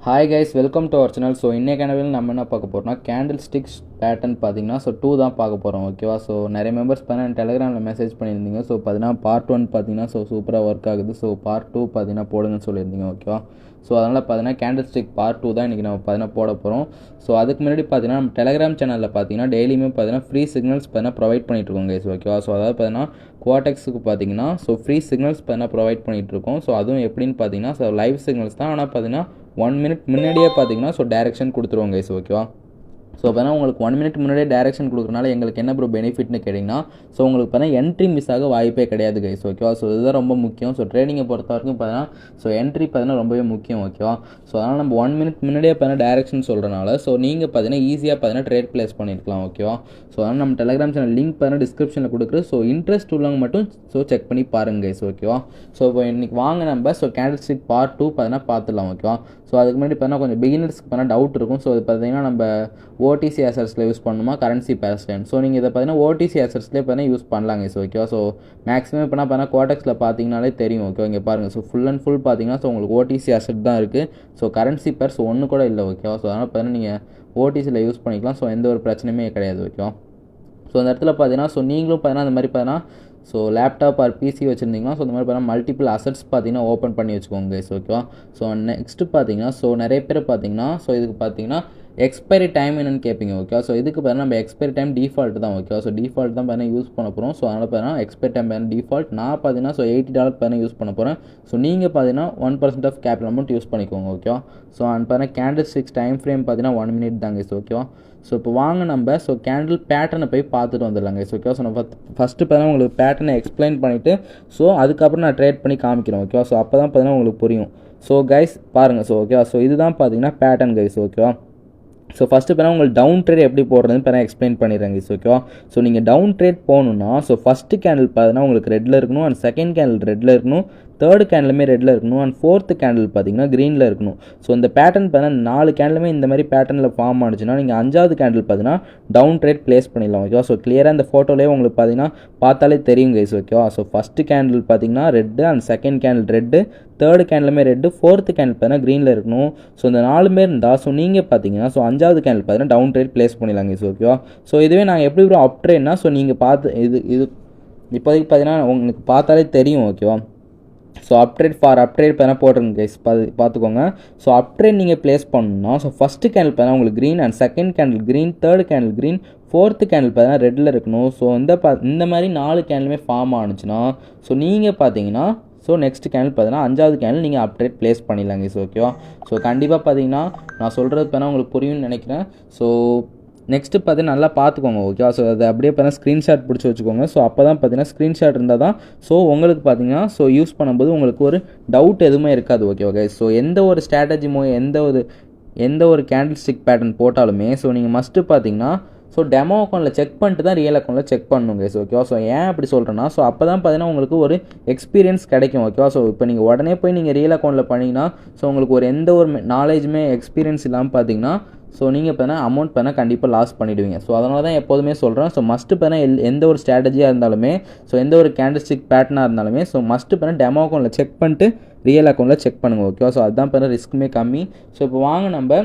Hi guys, welcome to our channel. So இன்றைக்கான வீடியோவில் நம்ம என்ன பார்க்க போகிறோம்னா கேண்டில் ஸ்டிக்ஸ் பேட்டர்ன் பார்த்தீங்கன்னா 2 தான் பார்க்க போகிறோம். ஓகேவா? ஸோ நிறைய மெம்பர்ஸ் பார்த்தீங்கன்னா டெலிகிராமில் மெசேஜ் பண்ணியிருந்தீங்க. ஸோ பார்த்தீங்கன்னா பார்ட் 1 பார்த்தீங்கன்னா சூப்பராக ஒர்க் ஆகுது. ஸோ பார்ட் 2 பார்த்தீங்கன்னா போடுங்கன்னு சொல்லியிருந்தீங்க. ஓகேவா? ஸோ அதனால் பார்த்தீங்கன்னா கேண்டில் ஸ்டிக் பார்ட் 2 தான் இன்றைக்கி நம்ம பார்த்தீங்கன்னா போட போகிறோம். ஸோ அதுக்கு முன்னாடி பார்த்தீங்கன்னா நம்ம டெலிகிராம் சேனலில் பார்த்தீங்கன்னா டெய்லியுமே பார்த்தீங்கன்னா ஃப்ரீ சிக்னல்ஸ் பார்த்தீங்கன்னா ப்ரொவைட் பண்ணிகிட்ருக்கோம் கைஸ். ஓகேவா? ஸோ அதாவது பார்த்தீங்கன்னா குவாடெக்ஸுக்கு பார்த்தீங்கன்னா ஃப்ரீ சிக்னல்ஸ் பார்த்தீங்கன்னா ப்ரொவைட் பண்ணிகிட்ருக்கோம். ஸோ அதுவும் எப்படின்னு பார்த்தீங்கன்னா லைவ் சிக்னல்ஸ் தான். ஆனால் பார்த்தீங்கன்னா 1 மினிட் முன்னாடியே பார்த்தீங்கன்னா டைரக்ஷன் கொடுத்துருவோம் கைஸ். ஓகேவா? ஸோ பார்த்தீங்கன்னா உங்களுக்கு 1 மினிட் முன்னாடியே டைரக்ஷன் கொடுக்குறனால எங்களுக்கு என்ன ப்ரோ பெனிஃபிட்னு கேட்டிங்கன்னா, ஸோ உங்களுக்கு பார்த்தீங்கன்னா என்ட்ரி மிஸ் ஆக வாய்ப்பே கிடையாது கைஸ். ஓகேவா? ஸோ இதுதான் ரொம்ப முக்கியம். ஸோ ட்ரேடிங்கை பொறுத்த வரைக்கும் பார்த்தீங்கன்னா என்ட்ரி பார்த்தீங்கன்னா ரொம்பவே முக்கியம். ஓகேவா? ஸோ அதனால் நம்ம 1 மினிட் முன்னாடியே பார்த்தீங்கன்னா டைரக்ஷன் சொல்கிறனால நீங்கள் பார்த்தீங்கன்னா ஈஸியாக பார்த்தீங்கன்னா ட்ரேட் பிளேஸ் பண்ணியிருக்கலாம். ஓகேவா? ஸோ அதனால் நம்ம டெலிகிராம் சேனல் லிங்க் பார்த்தீங்கன்னா டிஸ்கிரிப்ஷனில் கொடுக்குறது. ஸோ இன்ட்ரெஸ்ட் உள்ளவங்க மட்டும் செக் பண்ணி பாருங்க கைஸ். ஓகேவா? ஸோ இப்போ இன்றைக்கி வாங்க நம்ம கேண்டில் ஸ்டிக் பார்ட் 2 பார்த்தீங்கன்னா பார்த்துடலாம். ஓகேவா? ஸோ அதுக்கு முன்னாடி பார்த்தீங்கன்னா கொஞ்சம் பிகினர்ஸ்க்கு பார்த்தீங்கன்னா டவுட் இருக்கும். ஸோ இது பார்த்தீங்கன்னா நம்ம ஓடிசி அசர்ஸில் யூஸ் பண்ணணுமா கரன்சி பேர்ஸ்லைன். ஸோ நீங்கள் இதை பார்த்தீங்கன்னா ஓடிசி அசர்ஸ்லேயே பார்த்தீங்கன்னா யூஸ் பண்ணலாங்க. ஸோ ஓகேவா? ஸோ மேக்ஸிமம் இப்போ பார்த்தீங்கன்னா கோடெக்ஸில் பார்த்தீங்கனாலே தெரியும். ஓகேவா? இங்கே பாருங்கள். ஸோ ஃபுல் அண்ட் ஃபுல் பார்த்தீங்கன்னா உங்களுக்கு ஓடிசி அசட் தான் இருக்குது. ஸோ கரன்சி பேர்ஸ் ஒன்று கூட இல்லை. ஓகேவா? ஸோ அதனால் பார்த்தீங்கன்னா நீங்கள் ஓடிசியில் யூஸ் பண்ணிக்கலாம். ஸோ எந்த ஒரு பிரச்சனையுமே கிடையாது. ஓகேவா? ஸோ அந்த இடத்துல பார்த்தீங்கன்னா நீங்களும் பார்த்தீங்கன்னா அந்த மாதிரி பார்த்தீங்கன்னா லேப்டாப் ஆர் பிசி வச்சுருந்தீங்கன்னா இந்த மாதிரி பார்த்தீங்கன்னா மல்டிபிள் அசட்ஸ் பார்த்தீங்கன்னா ஓப்பன் பண்ணி வச்சுக்கோங்க கைஸ். ஓகேவா? ஸோ நெக்ஸ்ட்டு பார்த்தீங்கன்னா நிறைய பேர் பார்த்தீங்கன்னா இதுக்கு பார்த்தீங்கன்னா எக்ஸ்பைரி டைம் என்னென்னு கேட்பீங்க. ஓகேவா? ஸோ இதுக்கு பார்த்தீங்கன்னா நம்ம எக்ஸ்பைரி டைம் டிஃபால்ட் தான். ஓகேவா? ஸோ டிஃபால்ட் தான் பார்த்தீங்கன்னா யூஸ் பண்ண போகிறோம். ஸோ அதனால் பார்த்தீங்கன்னா எக்ஸ்பைரி டைம் பார்த்தீங்கன்னா டிஃபால்ட். நான் பார்த்தீங்கன்னா $80 பார்த்தீங்கன்னா யூஸ் பண்ண போகிறேன். ஸோ நீங்கள் பார்த்தீங்கன்னா 1% ஆஃப் கேபிட்டல் அமௌண்ட் யூஸ் பண்ணிக்கோங்க. ஓகேவா? ஸோ பார்த்தீங்கன்னா கேண்டில் ஸ்டிக்ஸ் டைம் ஃப்ரேம் பார்த்தீங்கன்னா 1 மினிட் தாங்க. ஓகேவா? ஸோ இப்போ வாங்க நம்ம கேண்டில் பேட்டர்னை போய் பார்த்துட்டு வந்துடலாங்க. ஓகேவா? ஸோ நம்ம ஃபஸ்ட்டு பார்த்தீங்கன்னா உங்களுக்கு பேட்டர்னை எக்ஸ்பிளைன் பண்ணிவிட்டு அதுக்கப்புறம் நான் ட்ரேட் பண்ணி காமிக்கிறேன். ஓகேவா? ஸோ அப்போ தான் பார்த்தீங்கன்னா உங்களுக்கு புரியும். ஸோ கைஸ் பாருங்கள். ஓகேவா? ஸோ இதுதான் பார்த்தீங்கன்னா பேட்டர்ன் கைஸ். ஓகேவா? ஸோ ஃபஸ்ட்டு பார்த்தா உங்களுக்கு டவுன் ட்ரேட் எப்படி போடுறதுன்னு இப்போ நான் எக்ஸ்பிளைன் பண்ணிடுறேங்க. ஓகேவா? ஸோ நீங்கள் டவுன் ட்ரேட் போகணுன்னா ஃபஸ்ட்டு கேண்டில் பார்த்தீங்கன்னா உங்களுக்கு ரெட்டில் இருக்கணும். அண்ட் செகண்ட் கேண்டில் ரெட்டில் இருக்கணும். தேர்டு கேண்டிலுமே ரெட்டில் இருக்கணும். அண்ட் ஃபோர்த்து கேண்டில் பார்த்தீங்கன்னா க்ரீனில் இருக்கணும். ஸோ இந்த பேட்டர்ன் பார்த்தீங்கன்னா 4 கேண்டிலுமே இந்த மாதிரி பேட்டர்னில் ஃபார்ம் ஆனிச்சுன்னா நீங்கள் 5வது கேண்டில் பார்த்தீங்கன்னா டவுன் ட்ரேட் பிளேஸ் பண்ணிடலாம். ஓகேவா? ஸோ கிளியராக இந்த ஃபோட்டோலேயே உங்களுக்கு பார்த்தீங்கன்னா பார்த்தாலே தெரியும் கைஸ். ஓகேவா? ஸோ ஃபஸ்ட்டு கேண்டில் பார்த்தீங்கன்னா red, and second candle red, third கேண்டிலுமே ரெட்டு, ஃபோர்த்து கேண்டில் பார்த்தீங்கன்னா க்ரீனில் இருக்கணும். ஸோ இந்த 4 இருந்தால் நீங்கள் பார்த்தீங்கன்னா 5வது கேண்டில் பார்த்தீங்கன்னா டவுன் ட்ரேட் பிளேஸ் பண்ணிடலாங்க. ஓகேவா? ஸோ இதுவே நாங்கள் எப்படி ஒரு அப் ட்ரேட்னா நீங்கள் பார்த்து இது இப்போதைக்கு பார்த்தீங்கன்னா உங்களுக்கு பார்த்தாலே தெரியும். ஓகேவா? ஸோ அப் ட்ரேட் பார்த்தீங்கன்னா போட்டுருங்க கைஸ். பார்த்துக்கோங்க. ஸோ அப் ட்ரேட் நீங்கள் பிளேஸ் பண்ணணும்னா ஃபஸ்ட்டு கேண்டில் பார்த்தீங்கன்னா உங்களுக்கு green, and second candle green, third candle green, fourth candle பார்த்தீங்கன்னா ரெட்டில் இருக்கணும். ஸோ இந்த மாதிரி 4 கேண்டிலுமே ஃபார்ம் ஆனிச்சுன்னா நீங்கள் பார்த்தீங்கன்னா நெக்ஸ்ட் கேண்டில் பார்த்தீங்கன்னா 5வது கேண்டில் நீங்கள் அப் ட்ரேட் பிளேஸ் பண்ணிடலாங்க. ஓகேவா? ஸோ கண்டிப்பாக பார்த்தீங்கன்னா நான் சொல்கிறது பார்த்தீங்கன்னா உங்களுக்கு புரியும்னு நினைக்கிறேன். ஸோ நெக்ஸ்ட்டு பார்த்தீங்கன்னா நல்லா பார்த்துக்கோங்க. ஓகேவா? ஸோ அதை அப்படியே பார்த்தீங்கன்னா ஸ்க்ரீன்ஷாட் பிடிச்சி வச்சுக்கோங்க. ஸோ அப்போ தான் பார்த்தீங்கன்னா ஸ்க்ரீன்ஷாட் இருந்தால் தான் உங்களுக்கு பார்த்தீங்கன்னா யூஸ் பண்ணும்போது உங்களுக்கு ஒரு டவுட் எதுவுமே இருக்காது. ஓகேவா கைஸ்? ஸோ எந்த ஒரு ஸ்ட்ராட்டஜிமோ எந்த ஒரு கேண்டில் ஸ்டிக் பேட்டர்ன் போட்டாலுமே நீங்கள் மஸ்ட்டு பார்த்தீங்கன்னா டெமோ அக்கௌண்ட்டில் செக் பண்ணிட்டு தான் ரியல் அக்கௌண்ட்டில் செக் பண்ணணும் கைஸ். ஓகேவா? ஸோ ஏன் அப்படி சொல்கிறேன்னா அப்போ தான் பார்த்தீங்கன்னா உங்களுக்கு ஒரு எக்ஸ்பீரியன்ஸ் கிடைக்கும். ஓகேவா? ஸோ இப்போ நீங்கள் உடனே போய் நீங்கள் ரியல் அக்கௌண்ட்டில் பண்ணிங்கன்னா உங்களுக்கு எந்த ஒரு நாலேஜுமே எக்ஸ்பீரியன்ஸ் இல்லாமல் பார்த்தீங்கன்னா நீங்கள் பார்த்தீங்கன்னா அமௌண்ட் பார்த்தீங்கன்னா கண்டிப்பாக லாஸ் பண்ணிவிடுவீங்க. ஸோ அதனால தான் எப்போதுமே சொல்கிறேன். மஸ்ட்டு பார்த்தீங்கன்னா எந்த ஒரு ஸ்ட்ராட்டஜியாக இருந்தாலுமே எந்த ஒரு கேண்டில் ஸ்டிக் பேட்டர்னாக இருந்தாலுமே மஸ்ட்டு பார்த்தீங்கன்னா டெமோ அக்கௌண்ட்டில் செக் பண்ணிட்டு ரியல் அக்கௌண்ட்டில் செக் பண்ணுங்கள். ஓகேவா? ஸோ அதுதான் பார்த்தீங்கன்னா ரிஸ்க்குமே கம்மி. ஸோ இப்போ வாங்க நம்ம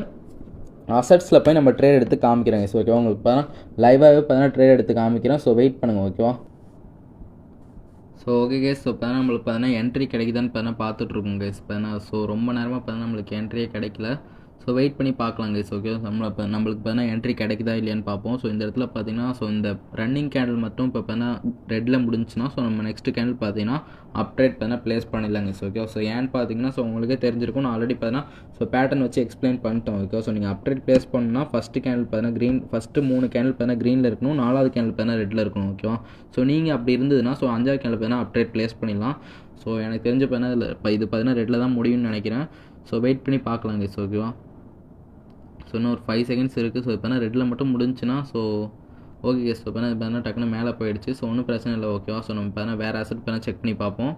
அசட்ஸில் போய் நம்ம ட்ரேட் எடுத்து காமிக்கிறேங்க. ஸோ ஓகேவா? உங்களுக்கு பார்த்தீங்கன்னா லைவாகவே பார்த்தீங்கன்னா ட்ரேட் எடுத்து காமிக்கிறேன். ஸோ வெயிட் பண்ணுங்கள். ஓகேவா? So okay guys. பார்த்தீங்கன்னா நம்மளுக்கு பார்த்தீங்கன்னா என்ட்ரி கிடைக்குதான்னு பார்த்தீங்கன்னா பார்த்துட்ருக்கோம் கேஸ். பார்த்தீங்கன்னா ரொம்ப நேரமாக பார்த்தீங்கன்னா நம்மளுக்கு என்ட்ரியே கிடைக்கல. வெயிட் பண்ணி பார்க்கலாம் கைஸ். ஓகே? நம்மளுக்கு பார்த்தீங்கன்னா என்ட்ரி கிடைக்குதா இல்லையான்னு பார்ப்போம். இந்த இடத்துல பார்த்தீங்கன்னா இந்த ரன்னிங் கேண்டில் மட்டும் இப்போ பார்த்தீங்கன்னா ரெட்டில் முடிஞ்சுன்னா நம்ம நெக்ஸ்ட் கேண்டில் பார்த்தீங்கன்னா அப் ட்ரேட் பார்த்தீங்கன்னா ப்ளேஸ் பண்ணிடலாங்க. ஓகே? ஏன்னு பார்த்தீங்கன்னா உங்களுக்கே தெரிஞ்சிருக்கும். நான் ஆல்ரெடி பார்த்தீங்கன்னா பேட்டர்ன் வச்சு எக்ஸ்பிளைன் பண்ணிட்டோம். ஓகே? நீங்கள் அப் ட்ரேட் ப்ளேஸ் பண்ணணும்னா ஃபஸ்ட்டு கேண்டில் பார்த்தீங்கன்னா க்ரீன், ஃபஸ்ட்டு 3 கேண்டில் பார்த்தீங்கன்னா க்ரீனில் இருக்கணும், 4வது கேண்டில் பார்த்தீங்கன்னா ரெட்டில் இருக்கணும். ஓகேவா? நீங்கள் அப்படி இருந்ததுன்னா 5வது கேண்டில் பார்த்தீங்கன்னா அப் ட்ரேட் ப்ளேஸ் பண்ணிடலாம். எனக்கு தெரிஞ்ச பார்த்தீங்கன்னா இது பார்த்தீங்கன்னா ரெட்டில் தான் முடியும்னு நினைக்கிறேன். வெயிட் பண்ணி பார்க்கலாம் கைஸ். ஓகேவா? இன்னும் ஒரு 5 செகண்ட்ஸ் இருக்குது. இப்போ ரெட்டில் மட்டும் முடிஞ்சுன்னா ஓகே கேஸ். இப்போ டக்குன்னு மேலே போயிடுச்சு. ஒன்றும் பிரச்சனை இல்லை. ஓகேவா? நம்ம இப்போ வேறு அசட் செக் பண்ணி பார்ப்போம்.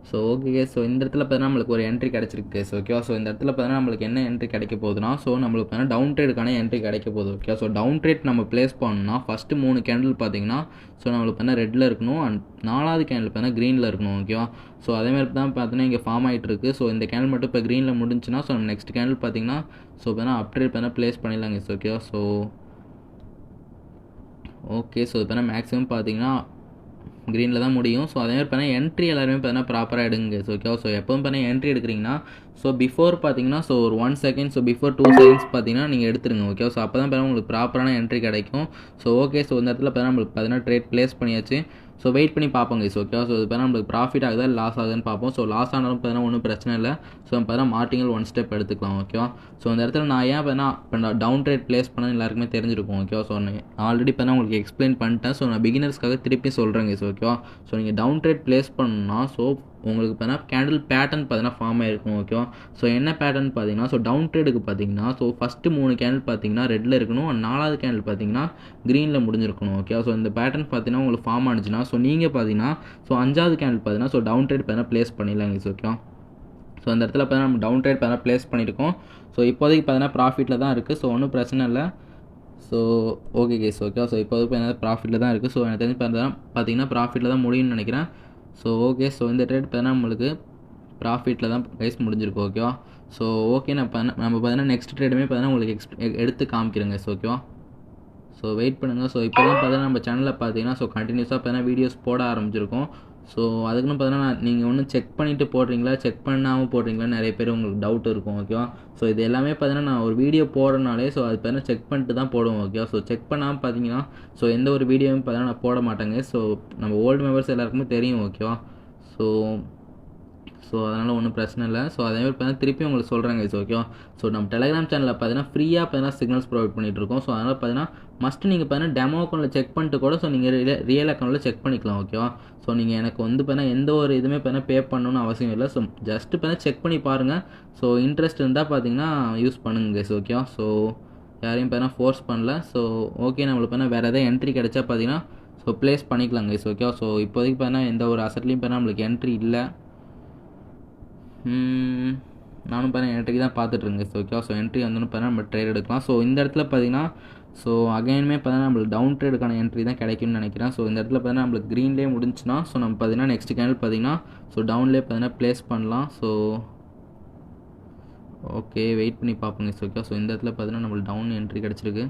ஸோ ஓகே ஸோ இந்த இடத்துல பார்த்தீங்கன்னா நம்மளுக்கு ஒரு என்ட்ரி கிடச்சிருக்கு ஸோ ஓகேவா. ஸோ இந்த இடத்துல பார்த்தீங்கன்னா நம்மளுக்கு என்ன என்ட்ரி கிடைக்க போகுதுன்னா, ஸோ நம்மளுக்கு பார்த்தீங்கன்னா டவுன் ட்ரேடுக்கான என்ட்ரி கிடைக்க போகுது ஓகே. ஸோ டவுன் ட்ரேட் நம்ம ப்ளேஸ் பண்ணணும்னா ஃபஸ்ட்டு 3 கேண்டில் பார்த்தீங்கன்னா ஸோ நம்மளுக்கு பார்த்தீங்கன்னா ரெட்டில் இருக்கணும், அண்ட் 4வது கேண்டில் பார்த்தீங்கன்னா க்ரீனில் இருக்கணும் ஓகேவா. ஸோ அதேமாதிரி தான் பார்த்தீங்கன்னா இங்கே ஃபார்ம் ஆகிட்டு இருக்குது. ஸோ இந்த கேண்டில் மட்டும் இப்போ க்ரீனில் முடிஞ்சுன்னா ஸோ நம்ம நெக்ஸ்ட் கேண்டில் பார்த்தீங்கன்னா ஸோ பார்த்தீங்கன்னா அப்ட்ரேட் பார்த்தீங்கன்னா ப்ளேஸ் பண்ணிடலாங்க ஸோ ஓகேவா. ஸோ ஓகே ஸோ பார்த்தீங்கன்னா மேக்ஸிமம் பார்த்தீங்கன்னா க்ரீனில் தான் முடியும். ஸோ அதேமாதிரி பார்த்தீங்கன்னா என்ட்ரி எல்லாருமே பார்த்தீங்கன்னா ப்ராப்பராக எடுங்க ஸோ ஓகேவா. ஸோ எப்பவும் பார்த்தீங்கன்னா என்ட்ரி எடுக்கிறீங்கன்னா ஸோ பிஃபோர் பார்த்தீங்கன்னா ஸோ ஒரு 1 செகண்ட், ஸோ பிஃபோர் 2 செகண்ட்ஸ் பார்த்தீங்கன்னா நீங்கள் எடுத்துருங்க ஓகேவா. ஸோ அப்போ தான் பார்த்தீங்கன்னா உங்களுக்கு ப்ராப்பரான என்ட்ரி கிடைக்கும். ஸோ ஓகே ஸோ இந்த இடத்துல பார்த்தீங்கன்னா நம்மளுக்கு பார்த்தீங்கன்னா ட்ரேட் ப்ளேஸ் பண்ணியாச்சு. ஸோ வெயிட் பண்ணி பார்ப்போங்க ஸோ ஓகேவா. ஸோ இது பார்த்தீங்கன்னா நம்மளுக்கு ப்ராஃபிட் ஆகுதா லாஸ் ஆகுதுன்னு பார்ப்போம். ஸோ லாஸ் ஆனாலும் பார்த்தீங்கன்னா ஒன்றும் பிரச்சனை இல்லை. ஸோ பார்த்தீங்கன்னா மார்டிங்கல் 1 ஸ்டெப் எடுத்துக்கலாம் ஓகேவா. ஸோ இந்த இடத்துல நான் ஏன் பார்த்தீங்கன்னா டவுன் ட்ரேட் ப்ளேஸ் பண்ண எல்லாருக்குமே தெரிஞ்சிருக்கும் ஓகேவா. ஸோ நான் ஆல்ரெடி பார்த்தீங்கன்னா உங்களுக்கு எக்ஸ்பிளைன் பண்ணிட்டேன். ஸோ நான் பிகினர்ஸ்க்காக திருப்பி சொல்கிறேங்க ஸோ ஓகேவா. ஸோ நீங்கள் டவுன் ட்ரேட் ப்ளேஸ் பண்ணணும்னா ஸோ உங்களுக்கு பார்த்தீங்கன்னா கேண்டில் பேட்டர்ன் பார்த்தீங்கன்னா ஃபார்ம் ஆகிருக்கும் ஓகேவா. ஸோ என்ன பேட்டர்ன் பார்த்தீங்கன்னா ஸோ டவுன் ட்ரேடுக்கு பார்த்தீங்கன்னா ஸோ ஃபஸ்ட்டு 3 கேண்டில் பார்த்தீங்கன்னா ரெட்டில் இருக்கணும், 4வது கேண்டில் பார்த்தீங்கன்னா க்ரீனில் முடிஞ்சிருக்கணும் ஓகேவா. ஸோ இந்த பேட்டர்ன் பார்த்தீங்கன்னா உங்களுக்கு ஃபார்ம் ஆனிச்சுன்னா ஸோ நீங்கள் பார்த்தீங்கன்னா ஸோ 5வது கேண்டில் பார்த்தீங்கன்னா ஸோ டவுன் ட்ரேட் பார்த்தீங்கன்னா ப்ளேஸ் பண்ணிடலாங்க ஸோ ஓகேவா. ஸோ அந்த இடத்துல பார்த்தீங்கன்னா நம்ம டவுன் ட்ரேட் பார்த்தீங்கன்னா ப்ளேஸ் பண்ணியிருக்கோம். ஸோ இப்போதைக்கு பார்த்தீங்கன்னா ப்ராஃபிட்டில் தான் இருக்குது. ஸோ ஒன்றும் பிரச்சனை இல்லை. ஸோ ஓகே கேஸ் ஓகேவா. ஸோ இப்போதைக்கு பார்த்தீங்கன்னா ப்ராஃபிட்டில் தான் இருக்குது. ஸோ எனக்கு தெரிஞ்சு பார்த்தீங்கன்னா ப்ராஃபிட்டில் தான் முடியும்னு நினைக்கிறேன். ஸோ ஓகே ஸோ இந்த ட்ரேட் பார்த்தீங்கன்னா நம்மளுக்கு ப்ராஃபிட்டில் தான் கைஸ் முடிஞ்சிருக்கு ஓகேவா. ஸோ ஓகே நம்ம பார்த்தீங்கன்னா நெக்ஸ்ட் ட்ரேடுமே பார்த்தீங்கன்னா உங்களுக்கு எடுத்து காமிக்கிறேங்க ஸோ ஓகேவா. ஸோ வெயிட் பண்ணுங்கள். ஸோ இப்போ தான் பார்த்தீங்கன்னா நம்ம சேனலில் பார்த்தீங்கன்னா ஸோ கண்டினியூஸாக பார்த்தீங்கன்னா வீடியோஸ் போட ஆரம்பிச்சிருக்கோம். ஸோ அதுக்குன்னு பார்த்தீங்கன்னா நீங்கள் ஒன்றும் செக் பண்ணிவிட்டு போடுறீங்களா செக் பண்ணாமல் போடுறீங்களா நிறைய பேர் உங்களுக்கு டவுட் இருக்கும் ஓகேவா. ஸோ இது எல்லாமே பார்த்தீங்கன்னா நான் ஒரு வீடியோ போடுறனாலே ஸோ அது பார்த்தீங்கன்னா செக் பண்ணிட்டு தான் போடுவோம் ஓகேவா. ஸோ செக் பண்ணாமல் பார்த்தீங்கன்னா ஸோ எந்த ஒரு வீடியோவும் பார்த்தீங்கன்னா நான் போட மாட்டேங்க. ஸோ நம்ம ஓல்டு மெம்பர்ஸ் எல்லாருக்குமே தெரியும் ஓகேவா. ஸோ அதனால் ஒன்றும் பிரச்சனை இல்லை. ஸோ அதேமாதிரி பார்த்தீங்கன்னா திருப்பி உங்களுக்கு சொல்கிறாங்க ஸோ ஓகேவா. ஸோ நம்ம டெலிகிராம் சேனலில் பார்த்தீங்கன்னா ஃப்ரீயாக பார்த்தீங்கன்னா சிக்னல்ஸ் ப்ரொவைட் பண்ணிகிட்ருக்கோம். ஸோ அதனால் பார்த்தீங்கன்னா மஸ்ட்டு நீங்கள் பார்த்தீங்கன்னா டெமோ அக்கௌண்ட்டில் செக் பண்ணிட்டு கூட ஸோ நீங்கள் ரியல் அக்கௌண்ட்டில் செக் பண்ணிக்கலாம் ஓகேவா. ஸோ நீங்கள் எனக்கு வந்து பார்த்தீங்கன்னா எந்த ஒரு இதுவுமே பார்த்தீங்கன்னா பே பண்ணணும்னு அவசியம் இல்லை. ஸோ ஜஸ்ட்டு பார்த்தீங்கன்னா செக் பண்ணி பாருங்கள். ஸோ இன்ட்ரெஸ்ட் இருந்தால் பார்த்தீங்கன்னா யூஸ் பண்ணுங்க ஸோ ஓகேவா. ஸோ யாரையும் பார்த்தீங்கன்னா ஃபோர்ஸ் பண்ணல. ஸோ ஓகே நம்மளுக்கு பார்த்தீங்கன்னா வேறு எதாவது என்ட்ரி கிடைச்சா பார்த்தீங்கன்னா ஸோ ப்ளேஸ் பண்ணிக்கலாங்க ஸோ ஓகேவா. ஸோ இப்போதைக்கு பார்த்தீங்கன்னா எந்த ஒரு அசட்லையும் பார்த்தீங்கன்னா நம்மளுக்கு என்ட்ரி இல்லை. நானும் பார்த்தீங்கன்னா என்ட்ரிக்கு தான் பார்த்துட்ருங்க ஸோ ஓகேவா. ஸோ என்ட்ரி வந்து பார்த்தீங்கன்னா நம்ம ட்ரேட் எடுக்கலாம். ஸோ இந்த இடத்துல பார்த்தீங்கன்னா ஸோ அகைனுமே பார்த்தீங்கன்னா நம்மளுக்கு டவுன் ட்ரேடுக்கான என்ட்ரி தான் கிடைக்கும்னு நினைக்கிறேன். ஸோ இந்த இடத்துல பார்த்தீங்கன்னா நம்மளுக்கு க்ரீன்லேயே முடிஞ்சுன்னா ஸோ நம்ம பார்த்தீங்கன்னா நெக்ஸ்ட் கேண்டில் பார்த்தீங்கன்னா ஸோ டவுன்லேயே பார்த்தீங்கன்னா ப்ளேஸ் பண்ணலாம். ஸோ ஓகே வெயிட் பண்ணி பார்ப்போங்க ஸோ ஓகே. ஸோ இந்த இடத்துல பார்த்தீங்கன்னா நம்மளுக்கு டவுன் என்ட்ரி கிடச்சிருக்கு.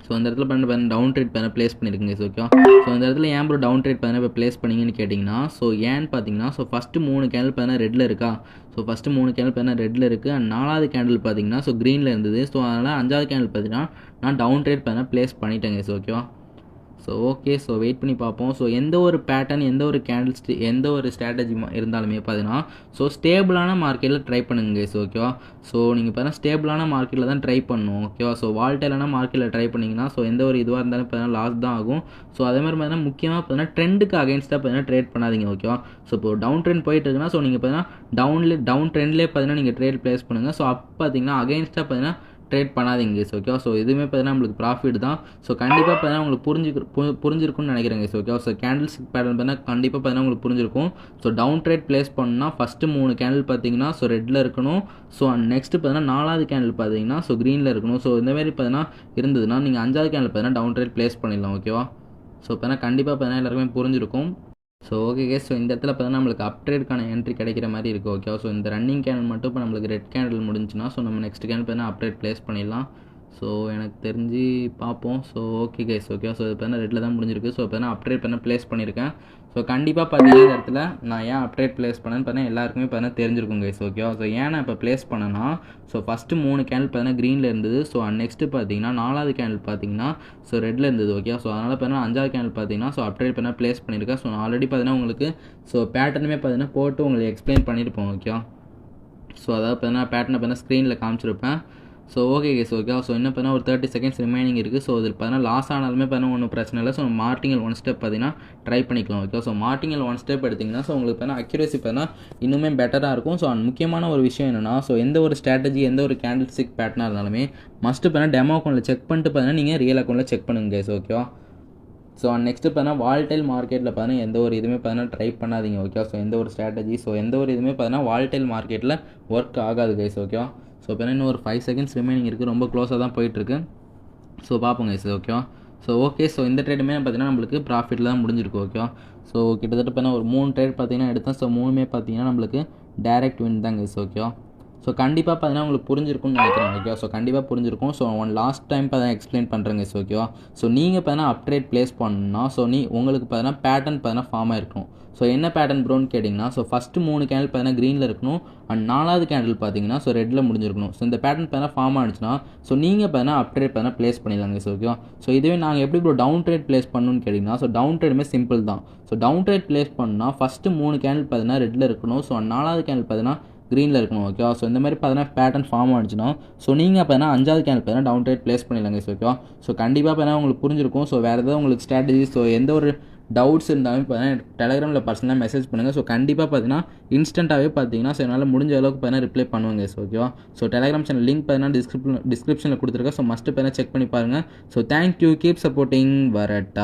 ஸோ இந்த இடத்துல பார்த்தீங்கன்னா டவுன் ட்ரேட் பார்த்தீங்கன்னா ப்ளேஸ் பண்ணியிருக்குங்க ஸோ ஓகே. ஸோ இந்த இடத்துல ஏன் ப்ரோ டவுன் ட்ரேட் பார்த்தீங்கன்னா இப்போ ப்ளேஸ் பண்ணிங்கன்னு கேட்டிங்கன்னா ஸோ ஏன்னு பார்த்தீங்கன்னா ஸோ ஃபஸ்ட்டு 3 கேண்டில் பார்த்தீங்கன்னா ரெட்டில் இருக்கா. ஸோ ஃபஸ்ட்டு 3 கேண்டில் பார்த்தீங்கன்னா ரெட்டில் இருக்குது, அண்ட் 4வது கேண்டில் பார்த்தீங்கன்னா ஸோ க்ரீனில் இருந்தது. ஸோ அதனால் 5வது கேண்டில் பார்த்தீங்கன்னா நான் டவுன் ட்ரேட் பார்த்தீங்கன்னா ப்ளேஸ் பண்ணிட்டேங்க ஸோ ஓகேவா. ஸோ ஓகே ஸோ வெயிட் பண்ணி பார்ப்போம். ஸோ எந்த ஒரு பேட்டர்ன் எந்த ஒரு கேண்டில் எந்த ஒரு ஸ்ட்ராட்டஜி இருந்தாலுமே பார்த்தீங்கன்னா ஸோ ஸ்டேபிளான மார்க்கெட்டில் ட்ரை பண்ணுங்க ஸோ ஓகேவா. ஸோ நீங்கள் பார்த்தீங்கன்னா ஸ்டேபிளான மார்க்கெட்டில் தான் ட்ரை பண்ணணும் ஓகேவா. ஸோ வால்டைலான மார்க்கெட்டில் ட்ரை பண்ணிங்கன்னா ஸோ எந்த ஒரு இதுவாக இருந்தாலும் பார்த்தீங்கன்னா லாஸ் தான் ஆகும். ஸோ அதே மாதிரி பார்த்தீங்கன்னா முக்கியமாக பார்த்தீங்கன்னா ட்ரெண்டுக்கு அகேன்ஸ்டாக பார்த்தீங்கன்னா ட்ரேட் பண்ணாதீங்க ஓகேவா. ஸோ இப்போ டவுன் ட்ரெண்ட் போயிட்டு இருக்குன்னா ஸோ நீங்கள் பார்த்தீங்கன்னா டவுன் ட்ரெண்ட்லேயே பார்த்தீங்கன்னா நீங்கள் ட்ரேட் ப்ளேஸ் பண்ணுங்கள். ஸோ அப்போ பார்த்தீங்கன்னா அகேன்ஸ்டாக பார்த்தீங்கன்னா ட்ரேட் பண்ணாதீங்க ஸோ ஓகேவா. ஸோ இதுவுமே பார்த்தீங்கன்னா நம்மளுக்கு ப்ராஃபிட் தான். ஸோ கண்டிப்பாக பார்த்தீங்கன்னா உங்களுக்கு புரிஞ்சிருக்கும்னு நினைக்கிறேங்க ஸோ ஓகேவா. ஸோ கேண்டில்ஸ் பேட்டர்ன் பார்த்தீங்கன்னா கண்டிப்பாக பார்த்தீங்கன்னா உங்களுக்கு புரிஞ்சிருக்கும். ஸோ டவுன் ட்ரேட் ப்ளேஸ் பண்ணால் ஃபஸ்ட்டு 3 கேண்டில் பார்த்தீங்கன்னா ஸோ ரெட்டில் இருக்கணும். ஸோ நெக்ஸ்ட்டு பார்த்தீங்கன்னா 4வது கேண்டில் பார்த்தீங்கன்னா ஸோ க்ரீனில் இருக்கணும். ஸோ இந்தமாதிரி பார்த்தீங்கன்னா இருந்ததுன்னா நீங்கள் 5வது கேண்டில் பார்த்தீங்கன்னா டவுன் ட்ரேட் ப்ளேஸ் பண்ணிடலாம் ஓகேவா. ஸோ பார்த்தீங்கன்னா கண்டிப்பாக பார்த்தீங்கன்னா எல்லாருக்குமே புரிஞ்சிருக்கும். So okay case. ஸோ இந்த இடத்துல பார்த்தீங்கன்னா நம்மளுக்கு அப்ட்ரேடுக்கான என்ட்ரி கிடைக்கிற மாதிரி இருக்குது ஓகேவா. ஸோ இந்த ரன்னிங் கேண்டில் மட்டும் இப்போ நம்மளுக்கு ரெட் கேண்டில் முடிஞ்சுன்னா ஸோ நம்ம நெக்ஸ்ட் கேண்டில் பார்த்தீங்கன்னா அப்ட்ரேட் ப்ளேஸ் பண்ணிடலாம். ஸோ எனக்கு தெரிஞ்சு பார்ப்போம். So okay guys okay. So இது பார்த்தீங்கன்னா ரெட்டில் தான் முடிஞ்சிருக்கு. ஸோ பார்த்தீங்கன்னா அப்ட்ரேட் பண்ண ப்ளேஸ் பண்ணியிருக்கேன். ஸோ கண்டிப்பாக பார்த்தீங்கன்னா இந்த இடத்துல நான் ஏன் அப்ட்ரேட் ப்ளேஸ் பண்ணேன்னு பார்த்தீங்கன்னா எல்லாருக்குமே பார்த்தீங்கன்னா தெரிஞ்சிருக்கும் கைஸ் ஓகேவா. ஸோ ஏன் நான் இப்போ ப்ளேஸ் பண்ணேன்னா ஸோ ஃபஸ்ட்டு 3 கேண்டில் பார்த்தீங்கன்னா க்ரீனில் இருந்தது. ஸோ நெக்ஸ்ட்டு பார்த்தீங்கன்னா 4வது கேண்டில் பார்த்தீங்கன்னா ஸோ ரெட்டில் இருந்தது ஓகே. ஸோ அதனால் பார்த்தீங்கன்னா 5வது கேண்டில் பார்த்தீங்கன்னா ஸோ அப்ட்ரேட் பண்ண ப்ளேஸ் பண்ணியிருக்கேன். ஸோ நான் ஆல்ரெடி பார்த்தீங்கன்னா உங்களுக்கு ஸோ பேட்டர்னுமே பார்த்தீங்கன்னா போட்டு உங்களுக்கு எக்ஸ்பிளைன் பண்ணியிருப்போம் ஓகேவா. ஸோ அதாவது பார்த்தீங்கன்னா பேட்டர்னை பார்த்தீங்கன்னா ஸ்க்ரீனில் காமிச்சிருப்பேன். So okay guys okay. So இன்னும் பார்த்தீங்கன்னா ஒரு 30 செகண்ட்ஸ் ரிமைனிங் இருக்குது. ஸோ இதில் பார்த்தீங்கன்னா லாஸ் ஆனாலுமே பார்த்தீங்கன்னா ஒன்றும் பிரச்சனை இல்லை. ஸோ மார்டிங்கல் 1 ஸ்டெப் பார்த்தீங்கன்னா ட்ரை பண்ணிக்கலாம் ஓகே. ஸோ மார்டிங்கல் 1 ஸ்டெப் எடுத்திங்கன்னா ஸோ உங்களுக்கு பார்த்தீங்கன்னா அக்யூரேசி பார்த்தீங்கன்னா இன்னுமே பெட்டராக இருக்கும். ஸோ முக்கியமான ஒரு விஷயம் என்னென்னா ஸோ எந்த ஒரு ஸ்ட்ராட்டஜி எந்த ஒரு கேண்டில் ஸ்டிக் பேட்டர்னாக இருந்தாலுமே மஸ்ட்டு பார்த்தீங்கன்னா டெமோ அக்கௌண்ட்டில் செக் பண்ணிட்டு பார்த்தீங்கன்னா நீங்கள் ரியல் அக்கௌண்ட்டில் செக் பண்ணுங்க கேஸ் ஓகேவா. ஸோ நெக்ஸ்ட்டு பார்த்தீங்கன்னா வால்டைல் மார்க்கெட்டில் பார்த்தீங்கன்னா எந்த ஒரு இதுவுமே பார்த்தீங்கன்னா ட்ரை பண்ணாதீங்க ஓகே. ஸோ எந்த ஒரு ஸ்ட்ராட்டஜி ஸோ எந்த ஒரு இதுவுமே பார்த்தீங்கன்னா வால்டைல் மார்க்கெட்டில் ஒர்க் ஆகாது கைஸ் ஓகேவா. ஸோ பார்த்தீங்கன்னா இன்னும் ஒரு 5 செகண்ட்ஸ் ரிமைனிங் இருக்குது, ரொம்ப க்ளோஸாக தான் போயிட்டுருக்கு. ஸோ பார்ப்போம் கைஸ் ஓகேவா. ஸோ ஓகே, ஸோ இந்த ட்ரேடுமே பார்த்தீங்கன்னா நம்மளுக்கு ப்ராஃபிட்டில் தான் முடிஞ்சிருக்கு ஓகேவா. ஸோ கிட்டத்தட்ட பார்த்தீங்கன்னா ஒரு 3 ட்ரேட் பார்த்தீங்கன்னா எடுத்தேன். ஸோ 3மே பார்த்தீங்கன்னா நம்மளுக்கு டேரெக்ட் வின் தான் கைஸ் ஓகேவா. ஸோ கண்டிப்பாக பார்த்தீங்கன்னா உங்களுக்கு புரிஞ்சிருக்கும்னு நினைக்கிறேன் ஓகேவா. ஸோ கண்டிப்பாக புரிஞ்சிருக்கும். ஸோ லாஸ்ட் டைம் பார்த்தீங்கன்னா எக்ஸ்பிளைன் பண்ணுறேங்க ஸோ ஓகேவா. ஸோ நீங்கள் பார்த்தீங்கன்னா அப்ட்ரேட் ப்ளேஸ் பண்ணணும்னா ஸோ உங்களுக்கு பார்த்தீங்கன்னா பேட்டர்ன் பார்த்தீங்கன்னா ஃபார்ம் ஆயிருக்கும். ஸோ என்ன பேட்டர்ன் ப்ரோன்னு கேட்டிங்கன்னா ஸோ ஃபஸ்ட்டு 3 கேண்டில் பார்த்தீங்கன்னா க்ரீனில் இருக்கணும் அண்ட் 4வது கேண்டில் பார்த்தீங்கன்னா ஸோ ரெட்டில் முடிஞ்சிருக்கணும். ஸோ இந்த பேட்டர்ன் பார்த்தீங்கன்னா ஃபார்ம் ஆகிடுச்சுன்னா ஸோ நீங்கள் பார்த்தீங்கன்னா அப்ட்ரேட் பார்த்தீங்கன்னா ப்ளேஸ் பண்ணிடலாங்க ஸோ ஓகேவா. ஸோ இதுவே நாங்கள் எப்படி ப்ரோ டவுன் ட்ரேட் ப்ளேஸ் பண்ணணும்னு கேட்டிங்கன்னா ஸோ டவுன் ட்ரேடுமே சிம்பிள் தான். ஸோ டவுன் ட்ரேட் ப்ளேஸ் பண்ணால் ஃபஸ்ட்டு 3 கேண்டில் பார்த்தீங்கன்னா ரெட்டில் இருக்கணும். ஸோ 4வது கேண்டில் பார்த்தீங்கன்னா க்ரீனில் இருக்கணும் ஓகேவா. ஸோ இந்த மாதிரி பார்த்தீங்கன்னா பேட்டர்ன் ஃபார்ம் ஆகிடுச்சுன்னா ஸோ நீங்கள் பார்த்தீங்கன்னா 5வது கேண்டில் பார்த்தீங்கன்னா டவுன் ட்ரேட் ப்ளேஸ் பண்ணிடலாங்க ஸோ ஓகேவா. ஸோ கண்டிப்பாக பார்த்தீங்கன்னா உங்களுக்கு புரிஞ்சிருக்கும். ஸோ வேறு ஏதாவது உங்களுக்கு ஸ்ட்ராட்டஜி ஸோ எந்த ஒரு டவுட்ஸ் இருந்தாலும் பார்த்தீங்கன்னா டெலகிராமில் பர்சனலாக மெசேஜ் பண்ணுங்கள். ஸோ கண்டிப்பாக பார்த்தீங்கன்னா இன்ஸ்டண்ட்டாகவே பார்த்தீங்கன்னா ஸோ என்னால் முடிஞ்ச அளவுக்கு பார்த்தீங்கன்னா ரிப்ளை பண்ணுவாங்க ஸோ ஓகேவா. ஸோ டெலகிராம் சேனல் லிங்க் பார்த்தீங்கன்னா டிஸ்கிரிப்ஷனில் கொடுத்துருக்கேன். ஸோ மஸ்ட்டு பார்த்தீங்கன்னா செக் பண்ணி பாருங்கள். ஸோ தேங்க்யூ, கீப் சப்போர்ட்டிங் வரட்டா.